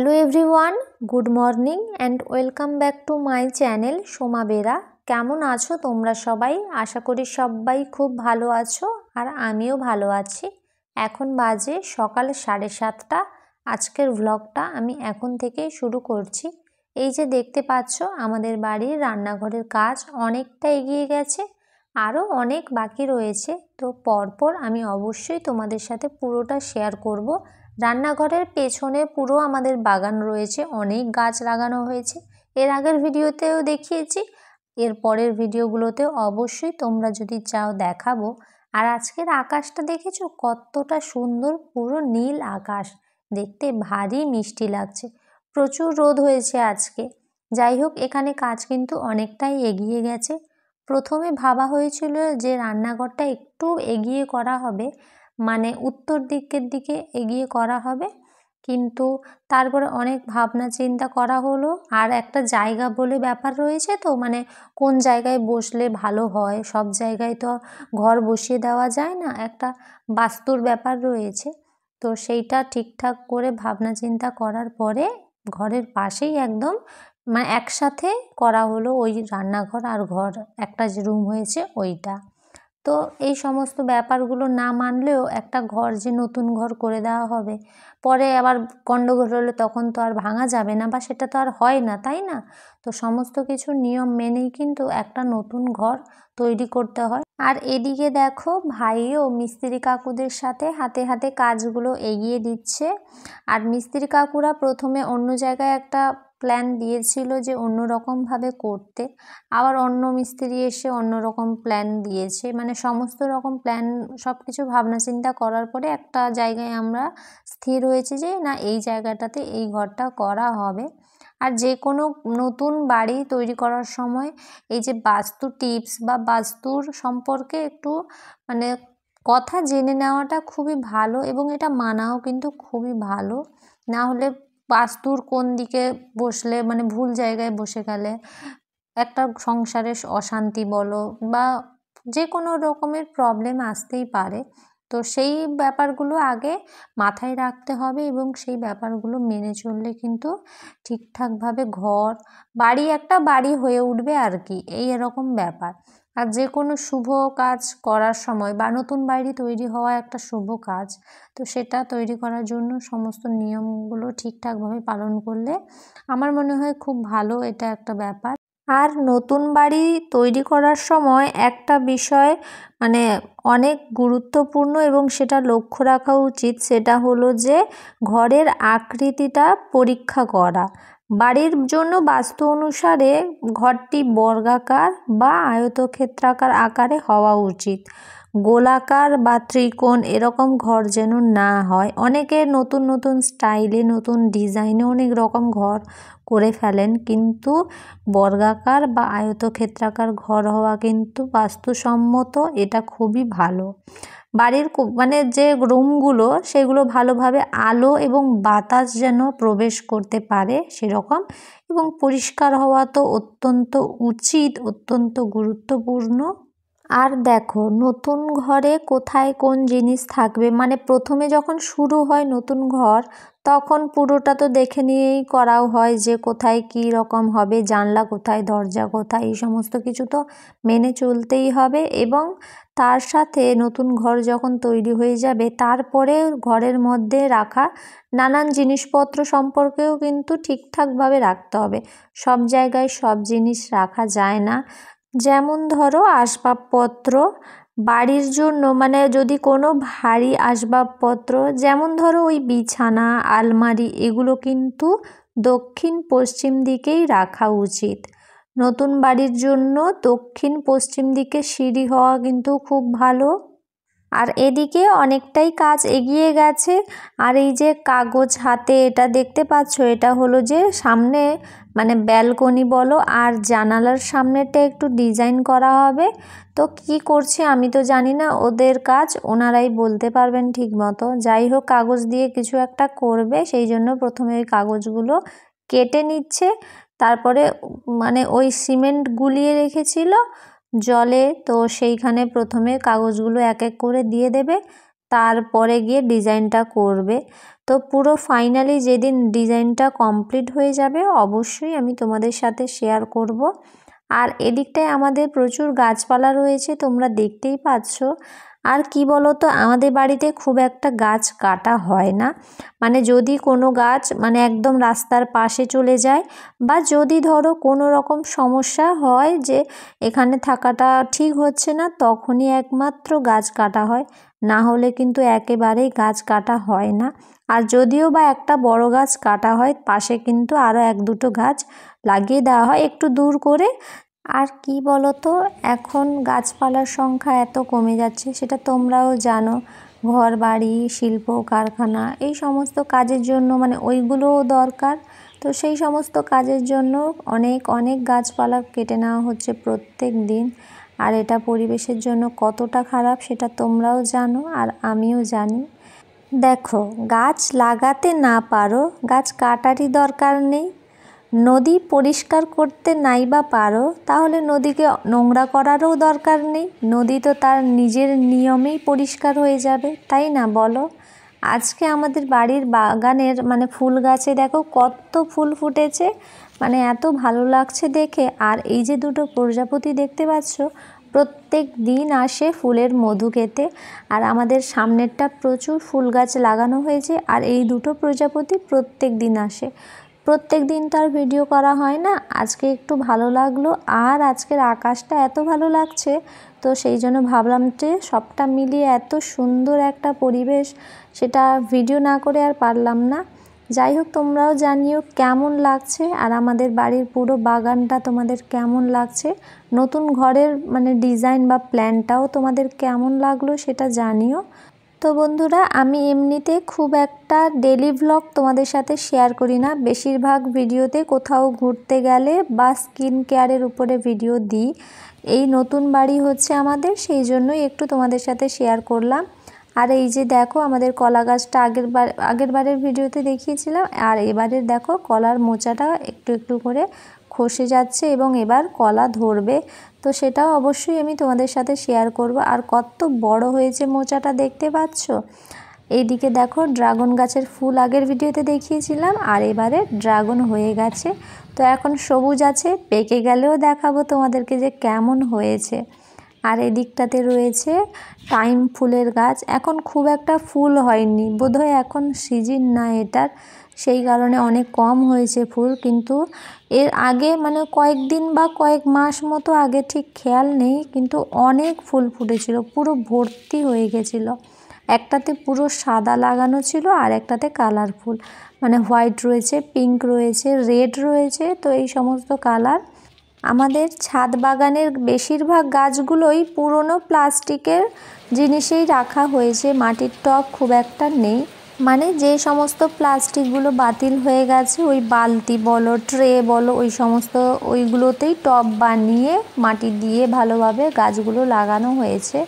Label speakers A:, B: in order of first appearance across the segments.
A: Hello everyone, good morning and welcome back to my channel Soma Bera. কেমন আছো তোমরা সবাই? আশা করি সবাই খুব ভালো আছো আর আমিও ভালো আছি। এখন বাজে সকাল 7:30। আজকের ভ্লগটা আমি এখন থেকেই শুরু করছি। এই যে দেখতে পাচ্ছ আমাদের বাড়ির রান্নাঘরের কাজ অনেকটা এগিয়ে গেছে, আরও অনেক বাকি রয়েছে। তো পরপর আমি অবশ্যই তোমাদের সাথে পুরোটা শেয়ার করব। রান্নাঘরের পেছনে পুরো আমাদের বাগান রয়েছে, অনেক গাছ লাগানো হয়েছে। এর আগের ভিডিওতেও দেখিয়েছি, এর পরের ভিডিওগুলোতেও অবশ্যই তোমরা যদি চাও দেখাবো। আর আজকের আকাশটা দেখেছো কতটা সুন্দর, পুরো নীল আকাশ, দেখতে ভারী মিষ্টি লাগছে। প্রচুর রোদ হয়েছে আজকে। যাই হোক, এখানে কাজ কিন্তু অনেকটাই এগিয়ে গেছে। প্রথমে ভাবা হয়েছিল যে রান্নাঘরটা একটু এগিয়ে করা হবে, মানে উত্তর দিকের দিকে এগিয়ে করা হবে, কিন্তু তারপরে অনেক ভাবনা চিন্তা করা হলো। আর একটা জায়গা বলে ব্যাপার রয়েছে, তো মানে কোন জায়গায় বসলে ভালো হয়, সব জায়গায় তো ঘর বসিয়ে দেওয়া যায় না, একটা বাস্তুর ব্যাপার রয়েছে। তো সেইটা ঠিকঠাক করে ভাবনা চিন্তা করার পরে ঘরের পাশেই একদম মানে একসাথে করা হলো ওই রান্নাঘর আর ঘর, একটা যে রুম হয়েছে ওইটা। তো এই সমস্ত ব্যাপারগুলো না মানলেও একটা ঘর যে নতুন ঘর করে দেওয়া হবে, পরে আবার গণ্ডগোল হলে তখন তো আর ভাঙা যাবে না, বা সেটা তো আর হয় না, তাই না? তো সমস্ত কিছু নিয়ম মেনেই কিন্তু একটা নতুন ঘর তৈরি করতে হয়। আর এদিকে দেখো ভাইও মিস্ত্রি কাকুদের সাথে হাতে হাতে কাজগুলো এগিয়ে দিচ্ছে। আর মিস্ত্রি কাকুরা প্রথমে অন্য জায়গায় একটা প্ল্যান দিয়েছিল যে অন্য রকমভাবে করতে, আবার অন্য মিস্ত্রি এসে অন্য রকম প্ল্যান দিয়েছে, মানে সমস্ত রকম প্ল্যান সব কিছু ভাবনা চিন্তা করার পরে একটা জায়গায় আমরা স্থির হয়েছি যে না, এই জায়গাটাতে এই ঘরটা করা হবে। আর যে কোনো নতুন বাড়ি তৈরি করার সময় এই যে বাস্তু টিপস বা বাস্তুর সম্পর্কে একটু মানে কথা জেনে নেওয়াটা খুবই ভালো, এবং এটা মানাও কিন্তু খুবই ভালো। না হলে বাস্তুর কোন দিকে বসলে, মানে ভুল জায়গায় বসে গেলে একটা সংসারে অশান্তি বলো বা যে কোনো রকমের প্রবলেম আসতেই পারে। তো সেই ব্যাপারগুলো আগে মাথায় রাখতে হবে, এবং সেই ব্যাপারগুলো মেনে চললে কিন্তু ঠিকঠাকভাবে ঘর বাড়ি একটা বাড়ি হয়ে উঠবে আর কি, এই এরকম ব্যাপার। আর যে কোনো শুভ কাজ করার সময় বা নতুন বাড়ি তৈরি হওয়া একটা শুভ কাজ, তো সেটা তৈরি করার জন্য সমস্ত নিয়মগুলো ঠিকঠাকভাবে পালন করলে আমার মনে হয় খুব ভালো, এটা একটা ব্যাপার। আর নতুন বাড়ি তৈরি করার সময় একটা বিষয় মানে অনেক গুরুত্বপূর্ণ এবং সেটা লক্ষ্য রাখা উচিত, সেটা হলো যে ঘরের আকৃতিটা পরীক্ষা করা। বাড়ির জন্য বাস্তু অনুসারে ঘরটি বর্গাকার বা আয়তক্ষেত্রাকার আকারে হওয়া উচিত, গোলাকার বা ত্রিকোণ এরকম ঘর যেন না হয়। অনেকে নতুন নতুন স্টাইলে নতুন ডিজাইনে অনেক রকম ঘর করে ফেলেন, কিন্তু বর্গাকার বা আয়তক্ষেত্রাকার ঘর হওয়া কিন্তু বাস্তুসম্মত, এটা খুবই ভালো। বাড়ির মানে যে রুমগুলো সেগুলো ভালোভাবে আলো এবং বাতাস যেন প্রবেশ করতে পারে সেরকম, এবং পরিষ্কার হওয়া তো অত্যন্ত উচিত, অত্যন্ত গুরুত্বপূর্ণ। আর দেখো নতুন ঘরে কোথায় কোন জিনিস থাকবে, মানে প্রথমে যখন শুরু হয় নতুন ঘর তখন পুরোটা তো দেখে নিয়েই করাও হয় যে কোথায় কী রকম হবে, জানলা কোথায়, দরজা কোথায়, এই সমস্ত কিছু তো মেনে চলতেই হবে। এবং তার সাথে নতুন ঘর যখন তৈরি হয়ে যাবে তারপরে ঘরের মধ্যে রাখা নানান জিনিসপত্র সম্পর্কেও কিন্তু ঠিকঠাকভাবে রাখতে হবে। সব জায়গায় সব জিনিস রাখা যায় না। যেমন ধরো আসবাবপত্র বাড়ির জন্য, মানে যদি কোনো ভারী আসবাবপত্র, যেমন ধরো ওই বিছানা, আলমারি, এগুলো কিন্তু দক্ষিণ পশ্চিম দিকেই রাখা উচিত। নতুন বাড়ির জন্য দক্ষিণ পশ্চিম দিকে সিঁড়ি হওয়া কিন্তু খুব ভালো। আর এদিকে অনেকটাই কাজ এগিয়ে গেছে। আর এই যে কাগজ হাতে এটা দেখতে পাচ্ছ, এটা হলো যে সামনে মানে ব্যালকনি বলো আর জানালার সামনেটা একটু ডিজাইন করা হবে। তো কি করছে আমি তো জানি না, ওদের কাজ ওনারাই বলতে পারবেন ঠিক মতো। যাই হোক, কাগজ দিয়ে কিছু একটা করবে, সেই জন্য প্রথমে ওই কাগজগুলো কেটে নিচ্ছে। তারপরে মানে ওই সিমেন্ট গুলিয়ে রেখেছিল জলে, তো সেইখানে প্রথমে কাগজগুলো এক এক করে দিয়ে দেবে, তারপরে গিয়ে ডিজাইনটা করবে। তো পুরো ফাইনালি যেদিন ডিজাইনটা কমপ্লিট হয়ে যাবে অবশ্যই আমি তোমাদের সাথে শেয়ার করব। আর এদিকটায় আমাদের প্রচুর গাছপালা রয়েছে, তোমরা দেখতেই পাচ্ছ। আর কি বলো তো, আমাদের বাড়িতে খুব একটা গাছ কাটা হয় না। মানে যদি কোনো গাছ মানে একদম রাস্তার পাশে চলে যায়, বা যদি ধরো কোনো রকম সমস্যা হয় যে এখানে থাকাটা ঠিক হচ্ছে না, তখনই একমাত্র গাছ কাটা হয়, না হলে কিন্তু একেবারেই গাছ কাটা হয় না। আর যদিও বা একটা বড় গাছ কাটা হয়, পাশে কিন্তু আরও এক দুটো গাছ লাগিয়ে দেওয়া হয় একটু দূর করে। আর কি বলো তো, এখন গাছপালার সংখ্যা এত কমে যাচ্ছে, সেটা তোমরাও জানো। ঘর বাড়ি, শিল্প কারখানা, এই সমস্ত কাজের জন্য মানে ওইগুলোও দরকার। তো সেই সমস্ত কাজের জন্য অনেক অনেক গাছপালা কেটে নেওয়া হচ্ছে প্রত্যেক দিন। আর এটা পরিবেশের জন্য কতটা খারাপ সেটা তোমরাও জানো আর আমিও জানি। দেখো, গাছ লাগাতে না পারো, গাছ কাটারই দরকার নেই। নদী পরিষ্কার করতে নাই বা পারো, তাহলে নদীকে নোংরা করারও দরকার নেই। নদী তো তার নিজের নিয়মেই পরিষ্কার হয়ে যাবে, তাই না বলো? আজকে আমাদের বাড়ির বাগানের মানে ফুল গাছে দেখো কত ফুল ফুটেছে, মানে এত ভালো লাগছে দেখে। আর এই যে দুটো প্রজাপতি দেখতে পাচ্ছ, প্রত্যেক দিন আসে ফুলের মধু খেতে। আর আমাদের সামনেরটা প্রচুর ফুল গাছ লাগানো হয়েছে, আর এই দুটো প্রজাপতি প্রত্যেক দিন আসে। প্রত্যেক দিন তার ভিডিও করা হয় না, আজকে একটু ভালো লাগলো। আর আজকের আকাশটা এত ভালো লাগছে, তো সেই জন্য ভাবলাম যে সবটা মিলিয়ে এত সুন্দর একটা পরিবেশ, সেটা ভিডিও না করে আর পারলাম না। যাই হোক, তোমরাও জানিও কেমন লাগছে, আর আমাদের বাড়ির পুরো বাগানটা তোমাদের কেমন লাগছে, নতুন ঘরের মানে ডিজাইন বা প্ল্যানটাও তোমাদের কেমন লাগলো সেটা জানিও। তো বন্ধুরা, আমি এমনিতে খুব একটা ডেলি ভ্লগ তোমাদের সাথে শেয়ার করি না, বেশিরভাগ ভিডিওতে কোথাও ঘুরতে গেলে বা স্কিন কেয়ারের উপরে ভিডিও দিই। এই নতুন বাড়ি হচ্ছে আমাদের, সেই জন্যই একটু তোমাদের সাথে শেয়ার করলাম। আর এই যে দেখো, আমাদের কলা গাছটা আগের বারের ভিডিওতে দেখিয়েছিলাম, আর এবারের দেখো কলার মোচাটা একটু একটু করে খসে যাচ্ছে এবং এবার কলা ধরবে। তো সেটাও অবশ্যই আমি তোমাদের সাথে শেয়ার করব। আর কত বড় হয়েছে মোচাটা দেখতে পাচ্ছ। এইদিকে দেখো ড্রাগন গাছের ফুল আগের ভিডিওতে দেখিয়েছিলাম, আর এবারে ড্রাগন হয়ে গেছে। তো এখন সবুজ আছে, পেকে গেলেও দেখাবো তোমাদেরকে যে কেমন হয়েছে। আর এদিকটাতে রয়েছে টাইম ফুলের গাছ, এখন খুব একটা ফুল হয়নি, বোধহয় এখন সিজন না এটার, সেই কারণে অনেক কম হয়েছে ফুল। কিন্তু এর আগে মানে কয়েকদিন বা কয়েক মাস মতো আগে, ঠিক খেয়াল নেই, কিন্তু অনেক ফুল ফুটেছিল, পুরো ভর্তি হয়ে গেছিলো। একটাতে পুরো সাদা লাগানো ছিল, আর একটাতে কালারফুল, মানে হোয়াইট রয়েছে, পিঙ্ক রয়েছে, রেড রয়েছে, তো এই সমস্ত কালার। আমাদের ছাদ বাগানের বেশিরভাগ গাছগুলোই পুরনো প্লাস্টিকের জিনিসেই রাখা হয়েছে, মাটির টব খুব একটা নেই। মানে যে সমস্ত প্লাস্টিকগুলো বাতিল হয়ে গেছে, ওই বালতি বলো, ট্রে বলো, ওই সমস্ত ওইগুলোতেই টব বানিয়ে মাটি দিয়ে ভালোভাবে গাছগুলো লাগানো হয়েছে।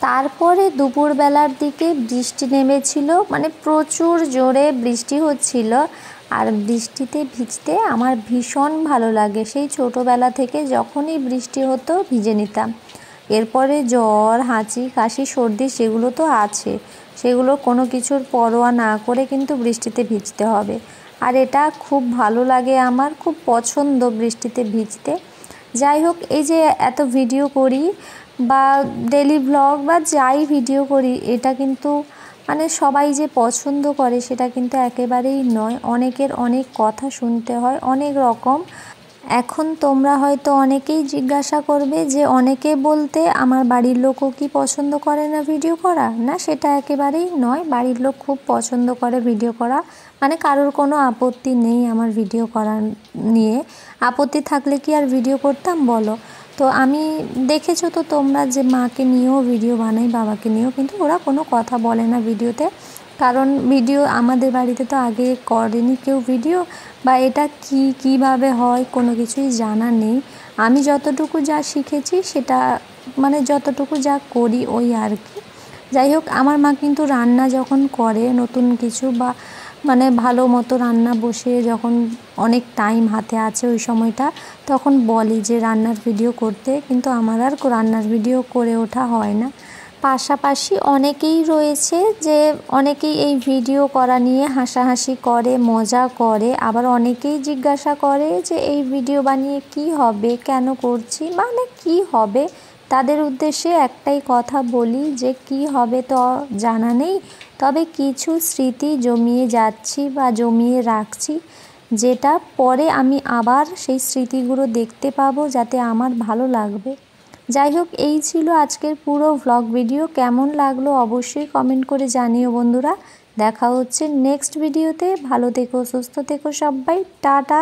A: তারপরে দুপুরবেলার দিকে বৃষ্টি নেমেছিল, মানে প্রচুর জোরে বৃষ্টি হচ্ছিল। আর বৃষ্টিতে ভিজতে আমার ভীষণ ভালো লাগে, সেই ছোটোবেলা থেকে যখনই বৃষ্টি হতো ভিজে নিতাম। এরপরে জ্বর, হাঁচি, কাশি, সর্দি সেগুলো তো আছে, সেগুলো কোনো কিছুর পরোয়া না করে কিন্তু বৃষ্টিতে ভিজতে হবে। আর এটা খুব ভালো লাগে, আমার খুব পছন্দ বৃষ্টিতে ভিজতে। যাই হোক, এই যে এত ভিডিও করি বা ডেলি ভ্লগ বা যাই ভিডিও করি, এটা কিন্তু মানে সবাই যে পছন্দ করে সেটা কিন্তু একেবারেই নয়। অনেকের অনেক কথা শুনতে হয়, অনেক রকম। এখন তোমরা হয়তো অনেকেই জিজ্ঞাসা করবে যে অনেকে বলতে আমার বাড়ির লোকও কি পছন্দ করে না ভিডিও করা? না, সেটা একেবারেই নয়, বাড়ির লোক খুব পছন্দ করে ভিডিও করা, মানে কারোর কোনো আপত্তি নেই আমার ভিডিও করা নিয়ে। আপত্তি থাকলে কি আর ভিডিও করতাম বলো? তো আমি দেখেছো তো তোমরা যে মাকে নিয়েও ভিডিও বানাই, বাবাকে নিয়েও, কিন্তু ওরা কোনো কথা বলে না ভিডিওতে, কারণ ভিডিও আমাদের বাড়িতে তো আগে করেনি কেউ ভিডিও, বা এটা কিভাবে হয় কোনো কিছুই জানা নেই। আমি যতটুকু যা শিখেছি সেটা মানে যতটুকু যা করি ওই আর কি। যাই হোক, আমার মা কিন্তু রান্না যখন করে নতুন কিছু বা মানে ভালো মতো রান্না বসে যখন অনেক টাইম হাতে আছে ওই সময়টা, তখন বলি যে রান্নার ভিডিও করতে, কিন্তু আমার আর রান্নার ভিডিও করে ওঠা হয় না। পাশাপাশি অনেকেই রয়েছে যে অনেকেই এই ভিডিও করা নিয়ে হাসাহাসি করে, মজা করে, আবার অনেকেই জিজ্ঞাসা করে যে এই ভিডিও বানিয়ে কি হবে, কেন করছি, মানে কি হবে। তাদের উদ্দেশ্যে একটাই কথা বলি যে কি হবে তো জানা নেই, তবে কিছু স্মৃতি জমিয়ে যাচ্ছি বা জমিয়ে রাখছি, যেটা পরে আমি আবার সেই স্মৃতিগুলো দেখতে পাবো, যাতে আমার ভালো লাগবে। যাই হোক, এই ছিল আজকের পুরো ভ্লগ ভিডিও। কেমন লাগলো অবশ্যই কমেন্ট করে জানিও বন্ধুরা। দেখা হচ্ছে নেক্সট ভিডিওতে। ভালো থেকো, সুস্থ থেকো সবাই, টাটা।